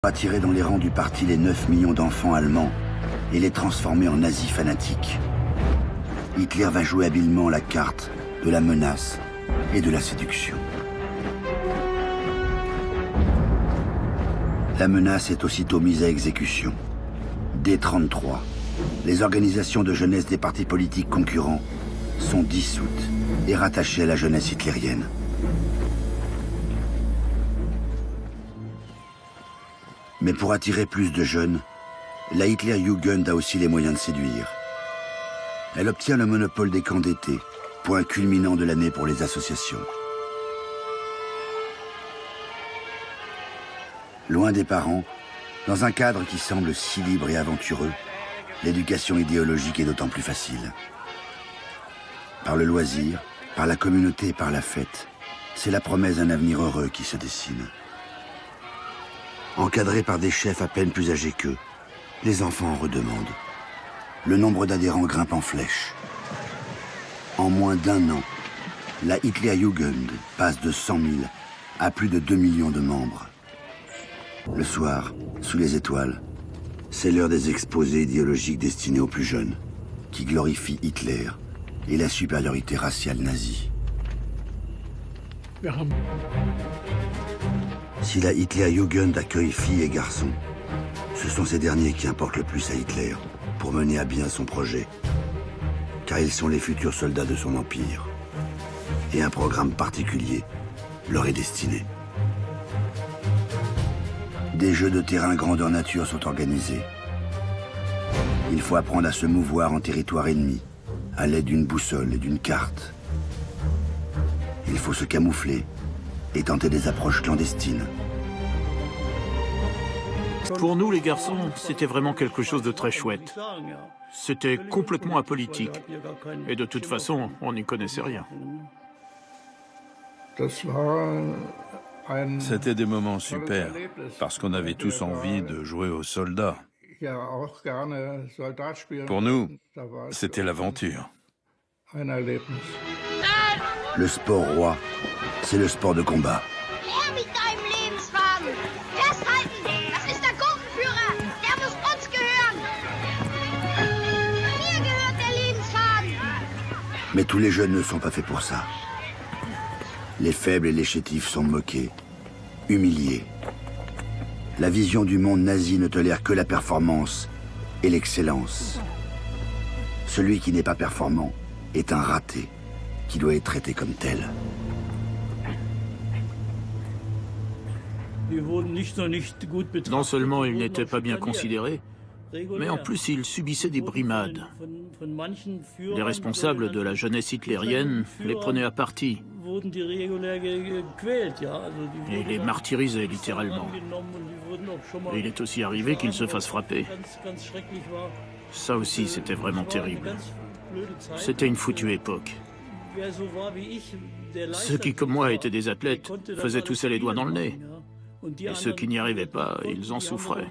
Attirer dans les rangs du parti les 9 millions d'enfants allemands et les transformer en nazis fanatiques. Hitler va jouer habilement la carte de la menace et de la séduction. La menace est aussitôt mise à exécution. Dès 1933, les organisations de jeunesse des partis politiques concurrents sont dissoutes et rattachées à la jeunesse hitlérienne. Mais pour attirer plus de jeunes, la Hitlerjugend a aussi les moyens de séduire. Elle obtient le monopole des camps d'été, point culminant de l'année pour les associations. Loin des parents, dans un cadre qui semble si libre et aventureux, l'éducation idéologique est d'autant plus facile. Par le loisir, par la communauté et par la fête, c'est la promesse d'un avenir heureux qui se dessine. Encadrés par des chefs à peine plus âgés qu'eux, les enfants en redemandent. Le nombre d'adhérents grimpe en flèche. En moins d'1 an, la Hitlerjugend passe de 100 000 à plus de 2 millions de membres. Le soir, sous les étoiles, c'est l'heure des exposés idéologiques destinés aux plus jeunes, qui glorifient Hitler et la supériorité raciale nazie. Si la Hitlerjugend accueille filles et garçons, ce sont ces derniers qui importent le plus à Hitler pour mener à bien son projet, car ils sont les futurs soldats de son empire. Et un programme particulier leur est destiné. Des jeux de terrain grandeur nature sont organisés. Il faut apprendre à se mouvoir en territoire ennemi, à l'aide d'une boussole et d'une carte. Il faut se camoufler et tenter des approches clandestines. Pour nous, les garçons, c'était vraiment quelque chose de très chouette. C'était complètement apolitique. Et de toute façon, on n'y connaissait rien. C'était des moments super, parce qu'on avait tous envie de jouer aux soldats. Pour nous, c'était l'aventure. Le sport roi, c'est le sport de combat. Her mit deinem Lebenswagen! Festhalten! Das ist der Gruppenführer! Der muss uns gehören! Mir gehört der Lebenswagen! Mais tous les jeunes ne sont pas faits pour ça. Les faibles et les chétifs sont moqués, humiliés. La vision du monde nazi ne tolère que la performance et l'excellence. Celui qui n'est pas performant est un raté, qui doit être traité comme tel. Non seulement ils n'étaient pas bien considérés, mais en plus ils subissaient des brimades. Les responsables de la jeunesse hitlérienne les prenaient à partie et les martyrisaient littéralement. Et il est aussi arrivé qu'ils se fassent frapper. Ça aussi, c'était vraiment terrible. C'était une foutue époque. Ceux qui, comme moi, étaient des athlètes, faisaient tousser les doigts dans le nez. Et ceux qui n'y arrivaient pas, ils en souffraient.